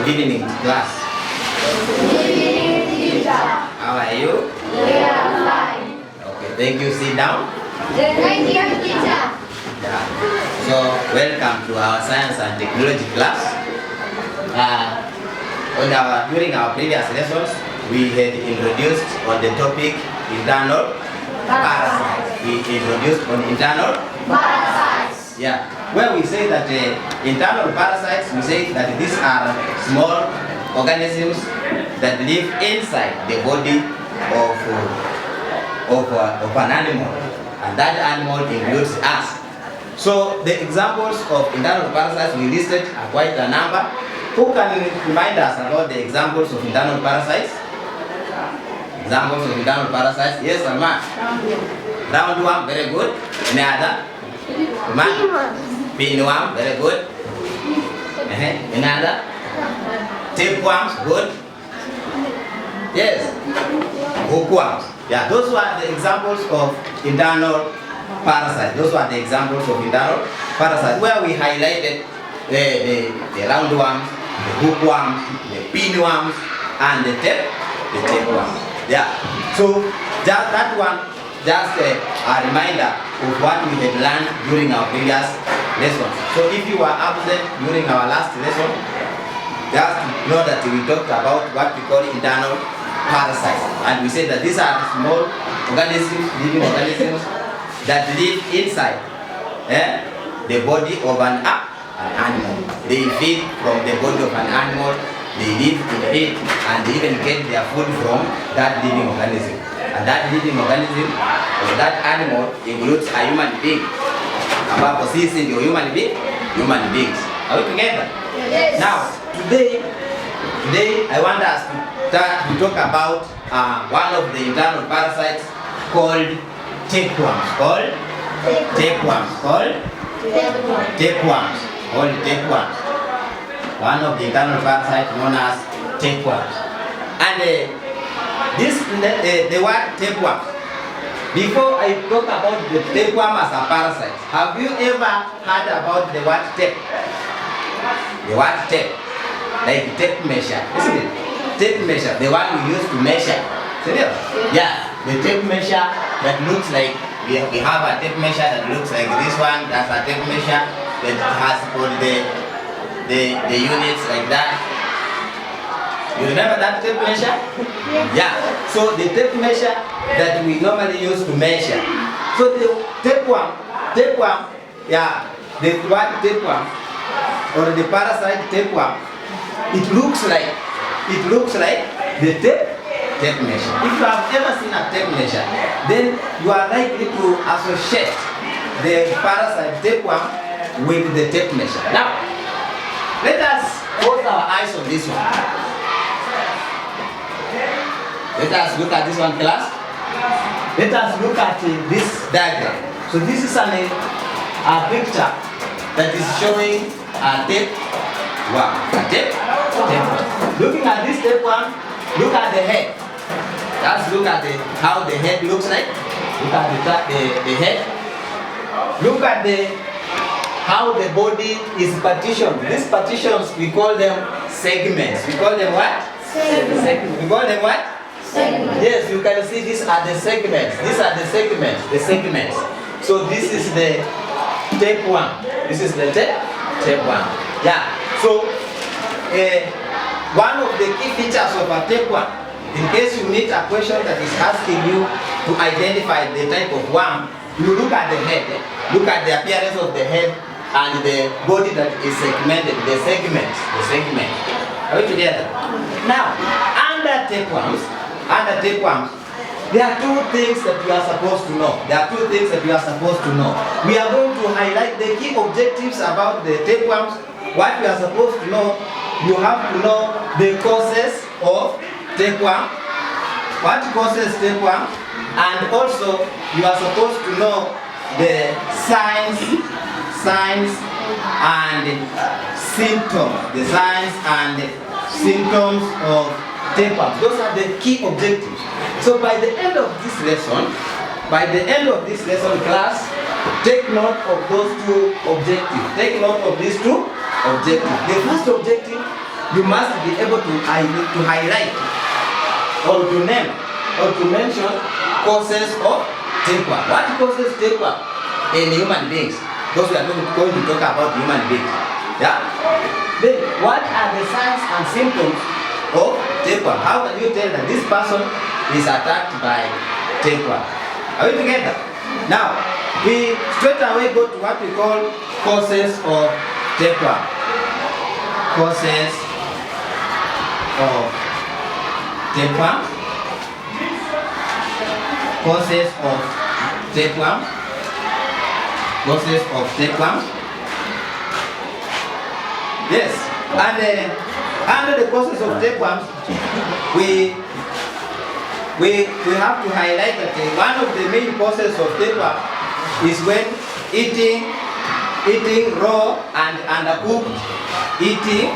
Good evening, class. Good evening, teacher. How are you? We are fine. Okay, thank you. Sit down. Thank you, teacher. Yeah. So, welcome to our science and technology class. During our previous lessons, we had introduced on the topic internal parasites. We introduced on internal Parasites. Yeah, where we say that internal parasites, we say that these are small organisms that live inside the body of an animal, and that animal includes us. So the examples of internal parasites we listed are quite a number. Who can remind us about the examples of internal parasites? Examples of internal parasites? Yes, Salman. Roundworm, very good. Any other? Pinworm, very good. Another? Tapeworms, good. Yes. Hookworms. Yeah, those were the examples of internal parasites. Those were the examples of internal parasites where we highlighted the roundworms, the hookworms, the pinworms, and the tapeworms. Yeah. So just that one, just a reminder of what we had learned during our previous lessons. So if you were absent during our last lesson, just know that we talked about what we call internal parasites. And we said that these are small organisms, living organisms that live inside the body of an animal. They feed from the body of an animal, they live in it, and they even get their food from that living organism. And that living organism or that animal includes a human being. Ambapo sisi ndio human beings. Are we together? Yes. Now, today I want us to talk about one of the internal parasites called tapeworms. Tapeworms. One of the internal parasites known as tapeworms. And the word tapeworm. Before I talk about the tapeworm as a parasite, have you ever heard about the word tape? The word tape, like tape measure, isn't it? Tape measure, the one we use to measure. Isn't it? Yeah, the tape measure that looks like, we have a tape measure that looks like this one. That's a tape measure that has all the units like that. You remember that tape measure? Yes. Yeah. So the tape measure that we normally use to measure. So the tapeworm, yeah, the word tapeworm or the parasite tapeworm, it looks like the tape measure. If you have ever seen a tape measure, then you are likely to associate the parasite tapeworm with the tape measure. Now, let us close our eyes on this one. Let us look at this one, class. Let us look at this diagram. So this is a picture that is showing a tapeworm. Looking at this tapeworm, look at the head. Let's look at how the head looks like. Look at the head. Look at how the body is partitioned. These partitions, we call them segments. We call them what? Segments. We call them what? Segments. Yes, you can see these are the segments. These are the segments. So this is the tapeworm. This is the tapeworm. Yeah. So one of the key features of a tapeworm, in case you meet a question that is asking you to identify the type of worm, you look at the head. Look at the appearance of the head and the body that is segmented. The segments. Are we together? Now, under tapeworms, there are two things that you are supposed to know. We are going to highlight the key objectives about the tapeworms. What we are supposed to know, you have to know the causes of tapeworm, what causes tapeworm, and also you are supposed to know the signs and symptoms. The signs and symptoms of tapeworms. Those are the key objectives. So by the end of this lesson, class, take note of those two objectives. Take note of these two objectives. The first objective you must be able to highlight or to name or to mention causes of tapeworm. What causes tapeworm in human beings? Those we are going to talk about human beings. Yeah. Then what are the signs and symptoms of tapeworm? How can you tell that this person is attacked by tapeworm? Are we together? Now, we straight away go to what we call causes of tapeworm. Causes of tapeworm. Causes of tapeworm. Causes of tapeworm. Yes, and under the causes of tapeworms, we have to highlight that one of the main causes of tapeworm is when eating raw and undercooked, eating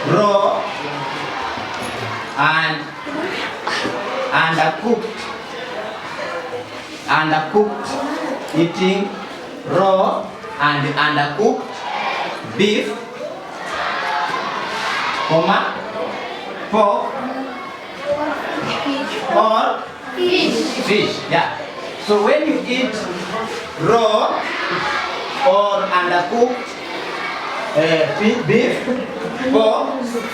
raw and undercooked, eating raw and undercooked beef, pork, or fish. Yeah. So when you eat raw or undercooked beef, pork,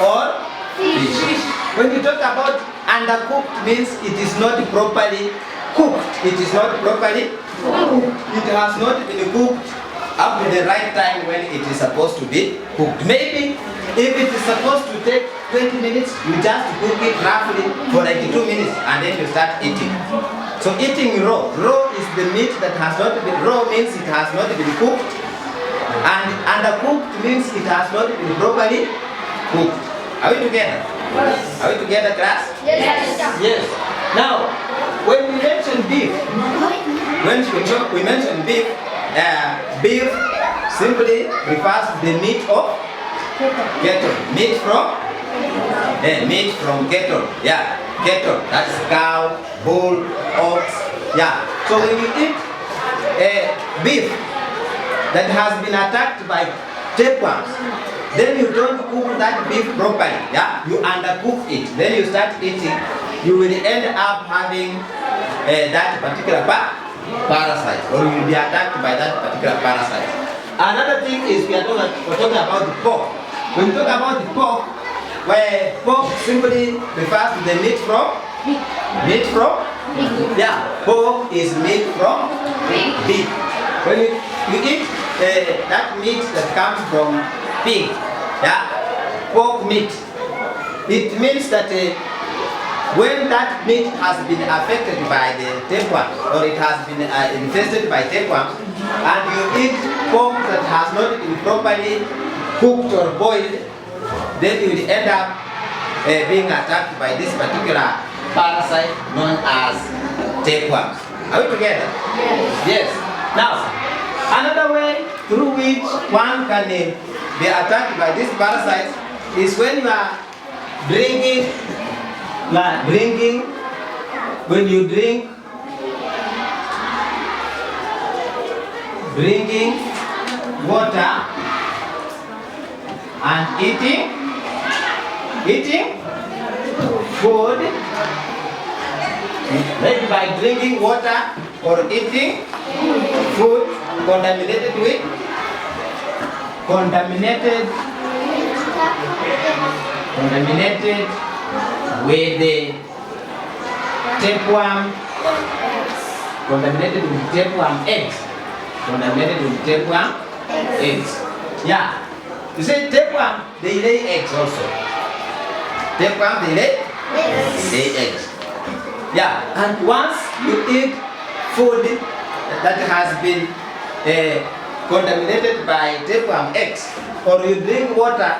or fish. When you talk about undercooked, means it is not properly cooked. It is not properly cooked. It has not been cooked up to the right time when it is supposed to be cooked. Maybe if it is supposed to take 20 minutes, you just cook it roughly for like 2 minutes and then you start eating. So eating raw. Raw is the meat that has not been, raw means it has not been cooked, and undercooked means it has not been properly cooked. Are we together? Yes. Are we together, class? Yes. Yes. Now, when we mention beef, we mention beef, beef simply refers to the meat of cattle. Meat from cattle. Yeah, cattle. That's cow, bull, ox. Yeah. So when you eat beef that has been attacked by tapeworms, then you don't cook that beef properly. Yeah, you undercook it. Then you start eating. You will end up having that particular parasite, or you will be attacked by that particular parasite. Another thing is we're talking about the pork. When you talk about the pork, where pork simply refers to the meat from yeah, pork is meat from pig. When you eat that meat that comes from pig, yeah, pork meat, it means that when that meat has been affected by the tapeworm, or it has been infested by tapeworms, and you eat pork that has not been properly cooked or boiled, then you will end up being attacked by this particular parasite known as tapeworms. Are we together? Yes. Now, another way through which one can be attacked by these parasites is when you are drinking, when you drinking water and eating food, maybe by drinking water or eating food contaminated with the tapeworm, contaminated with tapeworm eggs. Yeah. You say tapeworm, they lay eggs also. Tapeworm, they lay eggs. Yeah. And once you eat food that has been contaminated by tapeworm eggs, or you drink water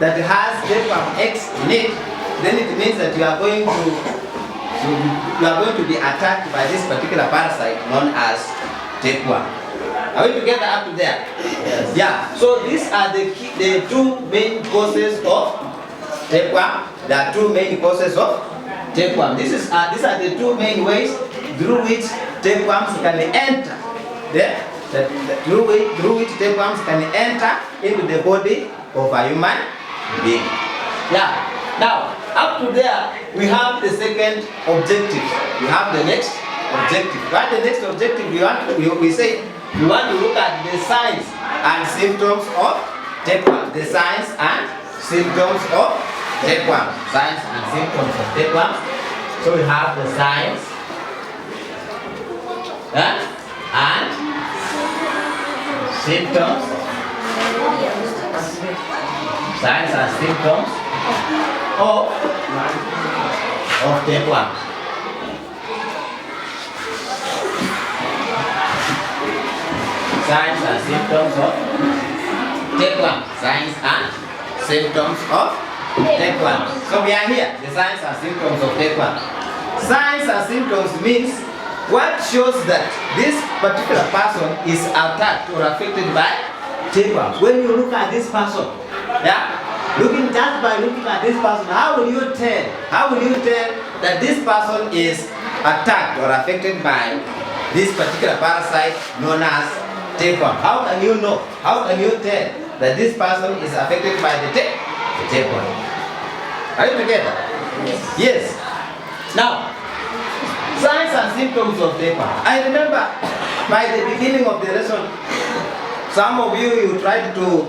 that has tapeworm eggs in it, then it means that you are going to be attacked by this particular parasite known as tapeworm. Are we together up to there? Yes. Yeah. So these are the two main causes of tapeworm. There are two main causes of tapeworm. These are the two main ways through which tapeworms can enter the through which tapeworms can enter into the body of a human being. Yeah. Now, up to there, we have the second objective. We have the next objective. What the next objective? We say we want to look at the signs and symptoms of tapeworm. The signs and symptoms of tapeworm. Signs and symptoms of tapeworm. So we have the signs and symptoms. Signs and symptoms of tapeworm. Signs and symptoms of tapeworm. Signs and symptoms of tapeworm. So we are here, the signs and symptoms of tapeworm. Signs and symptoms means what shows that this particular person is attacked or affected by tapeworms. When you look at this person, yeah, just by looking at this person, how will you tell? How will you tell that this person is attacked or affected by this particular parasite known as tapeworm? How can you know? How can you tell that this person is affected by the tapeworm? Are you together? Yes. Now, signs and symptoms of tapeworm. I remember by the beginning of the lesson, some of you tried to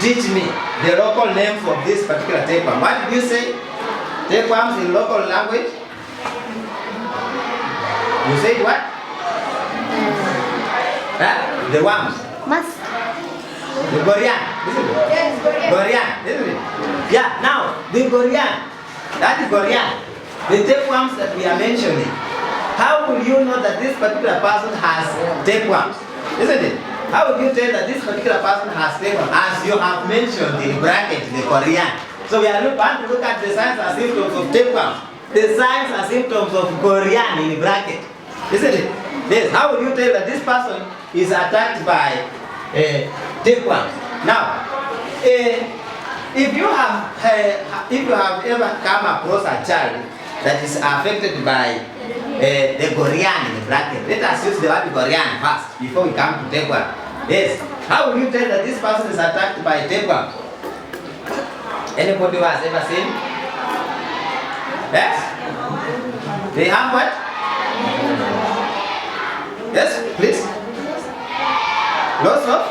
teach me the local names of this particular tapeworm. What did you say? Tapeworms in local language? You said what? The worms. Must. The Gorian, isn't it? Yes, Gorian, isn't it? Yeah, now, the Gorian, that is Gorian. The tapeworms that we are mentioning. How will you know that this particular person has tapeworms? Isn't it? How would you tell that this particular person has tapeworm, as you have mentioned in bracket, the Korean? So we want to look at the signs and symptoms of tapeworm, the signs and symptoms of Korean in bracket, isn't it? Yes. How would you tell that this person is attacked by tapeworm? Now, if you have ever come across a child that is affected by the Korean in the bracket. Let us use the word Korean first before we come to tapeworm. Yes. How will you tell that this person is attacked by tapeworm? Anybody who has ever seen? Yes? They have what? Yes, please. Loss of?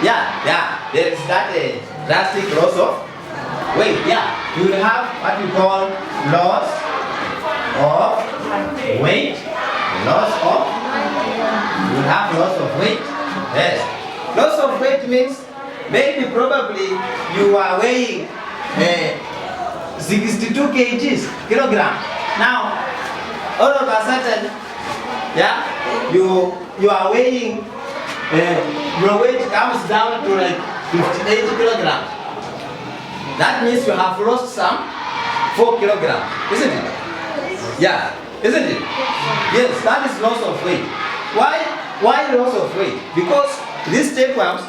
Yeah. There is that drastic loss of weight. Yeah. You will have what we call loss of weight. Loss of? You will have loss of weight. Yes. Loss of weight means maybe probably you are weighing 62 kilograms. Now, all of a sudden, yeah, you are weighing, your weight comes down to like 58 kilograms. That means you have lost some 4 kilograms, isn't it? Yeah, isn't it? Yes, that is loss of weight. Why loss of weight? Because these tapeworms,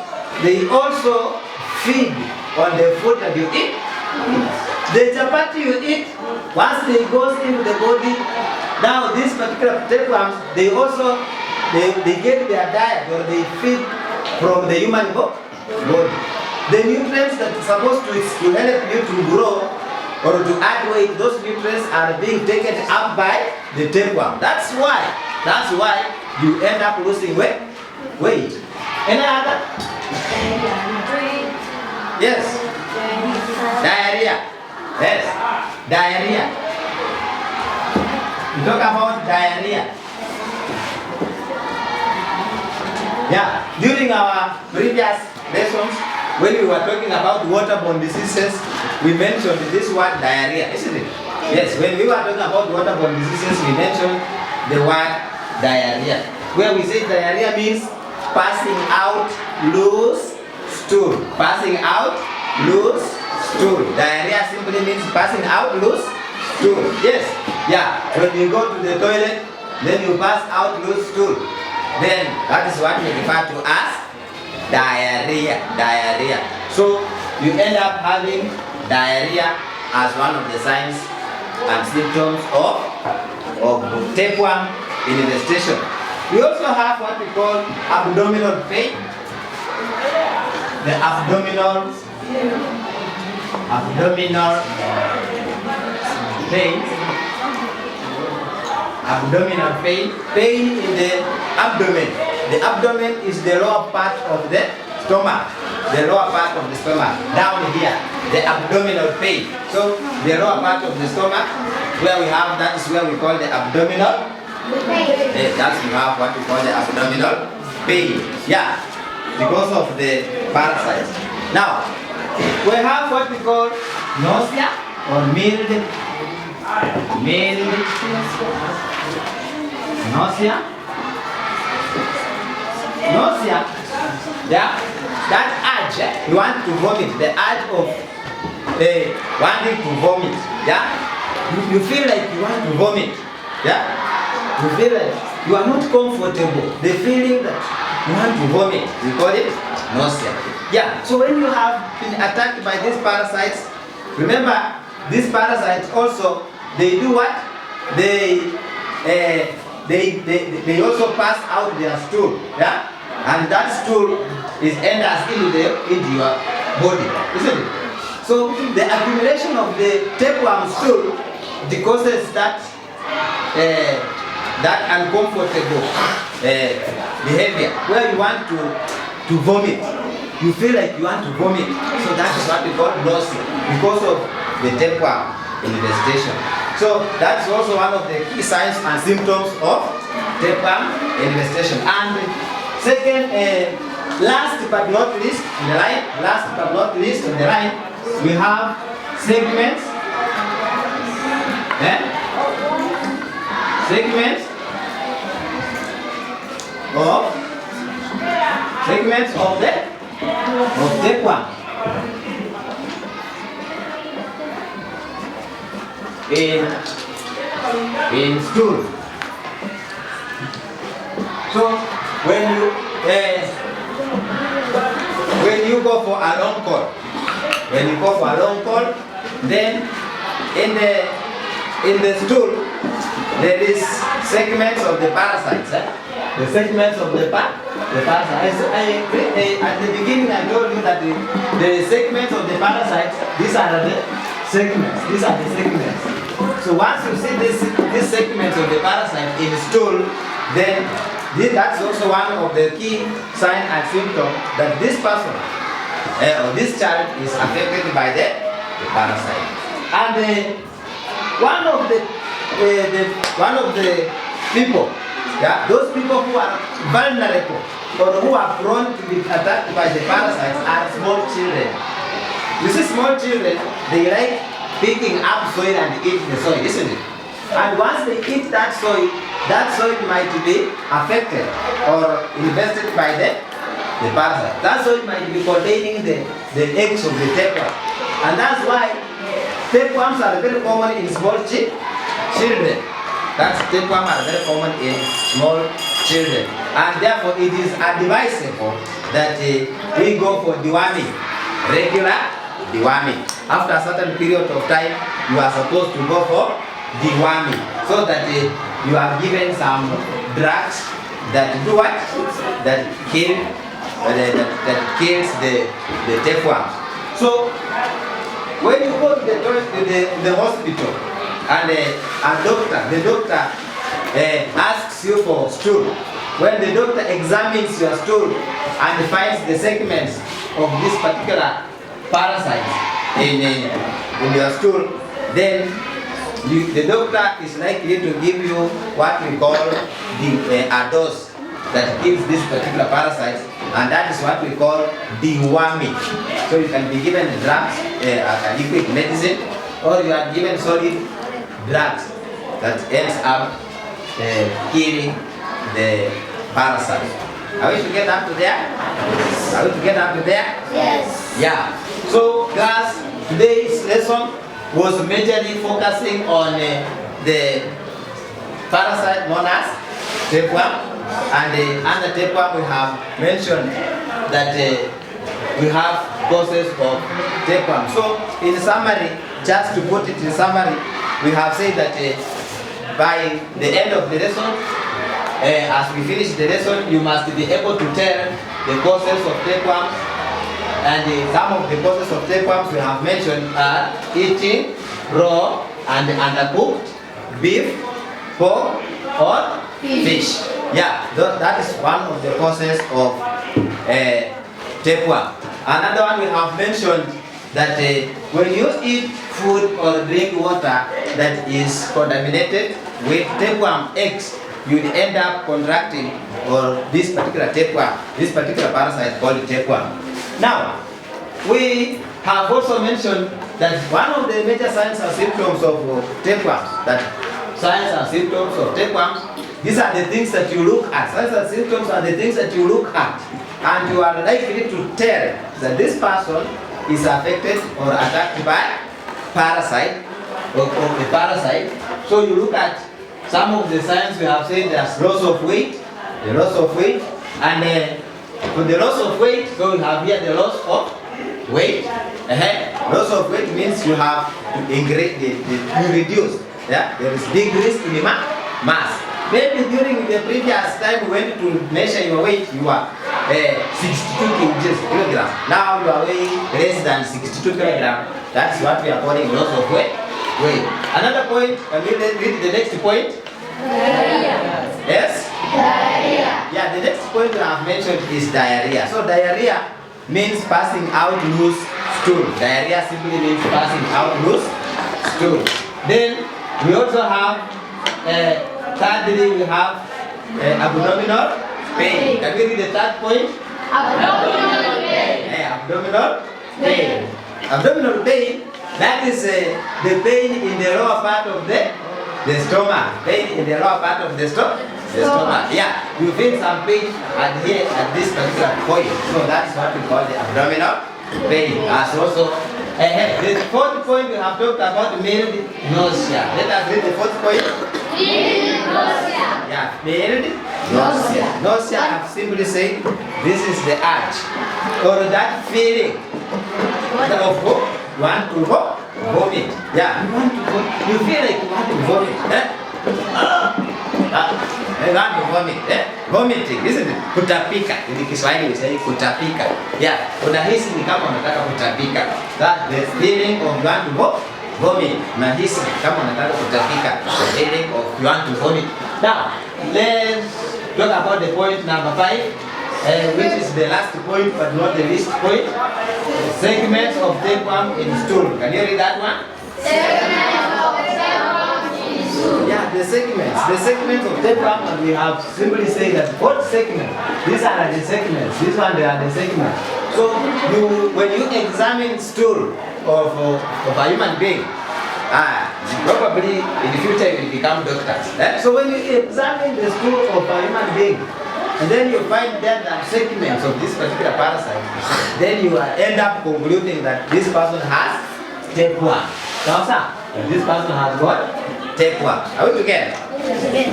they also feed on the food that you eat. The chapati you eat, once they goes into the body, now these particular tapeworms, they also they get their diet or they feed from the human body. The nutrients that are supposed to help you to grow or to add weight, those nutrients are being taken up by the tapeworm. That's why you end up losing weight. Any other? Yes. Diarrhea. Yes. Diarrhea. We talk about diarrhea. Yeah. During our previous lessons, when we were talking about waterborne diseases, we mentioned this word diarrhea, isn't it? Yes. When we were talking about waterborne diseases, we mentioned the word diarrhea. Where we say diarrhea means passing out loose stool. Passing out loose stool. Diarrhea simply means passing out loose stool. Yes. Yeah. When you go to the toilet, then you pass out loose stool. Then that is what we refer to as diarrhea. So you end up having diarrhea as one of the signs and symptoms of tapeworm infestation. We also have what we call abdominal pain. The abdominal pain. Abdominal pain. Pain in the abdomen. The abdomen is the lower part of the stomach. The lower part of the stomach. Down here. The abdominal pain. So the lower part of the stomach, where we have, that is where we call the abdominal pain. That's we have what we call the abdominal pain. Yeah. Because of the parasites. Now, we have what we call nausea or mild nausea. Nausea, yeah, that urge, you want to vomit, the urge of wanting to vomit, yeah, you feel like you want to vomit, yeah, you feel like you are not comfortable, the feeling that you want to vomit, we call it nausea. Yeah, so when you have been attacked by these parasites, remember, these parasites also, they do what? They also pass out their stool, yeah? And that stool is enters into your body, isn't it? So the accumulation of the tapeworm stool causes that uncomfortable behavior where you want to vomit. You feel like you want to vomit. So that is what we call nausea because of the tapeworm infestation. So that's also one of the key signs and symptoms of tapeworm infestation. And second, last but not least on the line, we have segments. Segments of tapeworm in stool. So when you go for a long call, then in the stool there is segments of the parasites. The segments of the parasites. At the beginning I told you that the segments of the parasites, these are the segments. So once you see these segments of the parasite in stool, then that's also one of the key signs and symptoms that this person or this child is affected by the parasite. And one of the people, yeah, those people who are vulnerable or who are prone to be attacked by the parasites are small children. You see, small children, they like picking up soil and eating the soil, isn't it? And once they eat that soil might be affected or infested by the parasite. That soil might be containing the eggs of the tapeworm. And that's why tapeworms are very common in small children. Tapeworms are very common in small children. And therefore it is advisable that we go for deworming, regular deworming. After a certain period of time, you are supposed to go for deworming, so that you are given some drugs that do what? That kills the tapeworms. So when you go to the hospital and the doctor asks you for stool, when the doctor examines your stool and finds the segments of this particular parasite in your stool, then the doctor is likely to give you what we call a dose that kills this particular parasite, and that is what we call deworming. So you can be given drugs, a liquid medicine, or you are given solid drugs that ends up killing the parasite. Are we to get up to there? Are we to get up to there? Yes. Yeah. So class, today's lesson was majorly focusing on the parasite known as tapeworm, and under tapeworm we have mentioned that we have causes of tapeworm. So in summary, just to put it in summary, we have said that by the end of the lesson as we finish the lesson, you must be able to tell the causes of tapeworms. And some of the causes of tapeworms we have mentioned are eating raw and undercooked beef, pork, or fish. Yeah, that is one of the causes of tapeworm. Another one we have mentioned that when you eat food or drink water that is contaminated with tapeworm eggs, you will end up contracting or this particular tapeworm, this particular parasite called tapeworm. Now, we have also mentioned that one of the major signs and symptoms of tapeworms, these are the things that you look at. Signs and symptoms are the things that you look at, and you are likely to tell that this person is affected or attacked by parasite or a parasite. So you look at some of the signs we have said. There's loss of weight, and for the loss of weight, so we have here the loss of weight. Loss of weight means you have you reduce. Yeah, there is decrease in the mass. Maybe during the previous time we went to measure your weight, you are 62 kilograms. Now you are weighing less than 62 kilograms. That's what we are calling loss of weight. Another point, can we read the next point? Diarrhea. Yes? Diarrhea. Yeah, the next point we have mentioned is diarrhea. So diarrhea means passing out loose stool. Diarrhea simply means passing out loose stool. Then we also have, thirdly, we have abdominal pain. Can we read the third point? Abdominal pain. Abdominal pain. Abdominal pain, that is the pain in the lower part of the stomach. Pain in the lower part of the stomach. Yeah, you feel some pain at this particular point. So that is what we call the abdominal pain. As also, the fourth point we have talked about mild nausea. Let us read the fourth point. Mild nausea. Yeah, mild nausea. Nausea, I have simply said, this is the urge or that feeling of you want to vomit. Yeah, you want to vomit. You feel like you want to vomit. You want to vomit. Vomiting, isn't it? Kutapika. In Kiswahili we say kutapika. Yeah, unahisi ni kama unataka kutapika. That the feeling of you want to vomit. Unahisi kama unataka kutapika. The feeling of you want to vomit. Now, let's talk about the point number 5. Which is the last point but not the least point. Segments of tapeworm in stool. Can you read that one? Segments of tapeworm in stool. Yeah, the segments of tapeworm, and we have simply said that what segment? These are the segments. This one, they are the segments. So when you examine stool of a human being, probably in the future you will become doctors. So when you examine the stool of a human being, and then you find that there are segments of this particular parasite, then you end up concluding that this person has tapeworm. This person has what? Tapeworm. Are we together?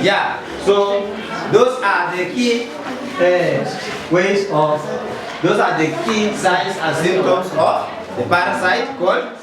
Yeah. So those are the key those are the key signs and symptoms of the parasite called